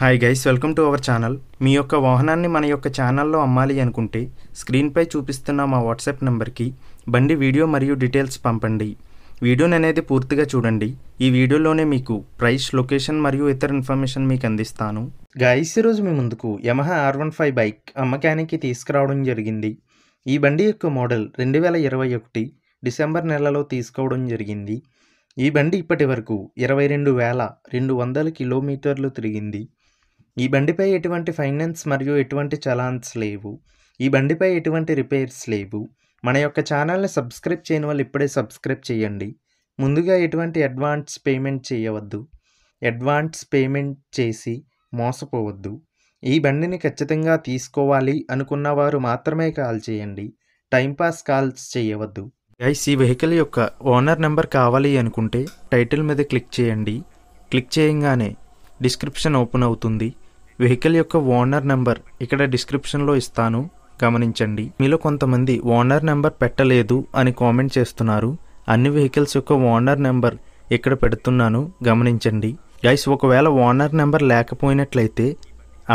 Hi guys, welcome to our channel. మీ యొక్క వాహనాన్ని మన యొక్క ఛానల్లో అమ్మాలి అనుకుంటే స్క్రీన్పై చూపిస్తున్న మా వాట్సాప్ నెంబర్కి బండి వీడియో మరియు డీటెయిల్స్ పంపండి. వీడియోని అనేది పూర్తిగా చూడండి. ఈ వీడియోలోనే మీకు ప్రైస్, లొకేషన్ మరియు ఇతర ఇన్ఫర్మేషన్ మీకు అందిస్తాను. గైస్, ఈరోజు మీ ముందుకు యమహా R15 బైక్ అమ్మకానికి తీసుకురావడం జరిగింది. ఈ బండి యొక్క మోడల్ 2021 డిసెంబర్ నెలలో తీసుకోవడం జరిగింది. ఈ బండి ఇప్పటి వరకు 22,200 కిలోమీటర్లు తిరిగింది. ఈ బండిపై ఎటువంటి ఫైనాన్స్ మరియు ఎటువంటి చలాన్స్ లేవు. ఈ బండిపై ఎటువంటి రిపేర్స్ లేవు. మన యొక్క ఛానల్ని సబ్స్క్రైబ్ చేయని వాళ్ళు ఇప్పుడే సబ్స్క్రైబ్ చేయండి. ముందుగా ఎటువంటి అడ్వాన్స్ పేమెంట్ చేయవద్దు. అడ్వాన్స్ పేమెంట్ చేసి మోసపోవద్దు. ఈ బండిని ఖచ్చితంగా తీసుకోవాలి అనుకున్న వారు మాత్రమే కాల్ చేయండి. టైంపాస్ కాల్స్ చేయవద్దు. గైస్, ఈ వెహికల్ యొక్క ఓనర్ నెంబర్ కావాలి అనుకుంటే టైటిల్ మీద క్లిక్ చేయండి. క్లిక్ చేయగానే డిస్క్రిప్షన్ ఓపెన్ అవుతుంది. వెహికల్ యొక్క ఓనర్ నెంబర్ ఇక్కడ డిస్క్రిప్షన్లో ఇస్తాను, గమనించండి. మీలో కొంతమంది ఓనర్ నెంబర్ పెట్టలేదు అని కామెంట్ చేస్తున్నారు. అన్ని వెహికల్స్ యొక్క ఓనర్ నెంబర్ ఇక్కడ పెడుతున్నాను, గమనించండి. గైస్, ఒకవేళ ఓనర్ నెంబర్ లేకపోయినట్లయితే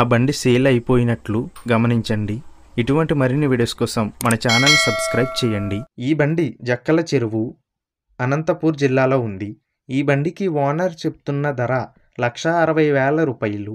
ఆ బండి సేల్ అయిపోయినట్లు గమనించండి. ఇటువంటి మరిన్ని వీడియోస్ కోసం మన ఛానల్ని సబ్స్క్రైబ్ చేయండి. ఈ బండి జక్కల చెరువు, అనంతపూర్ జిల్లాలో ఉంది. ఈ బండికి ఓనర్ చెప్తున్న ధర 1,60,000 రూపాయలు.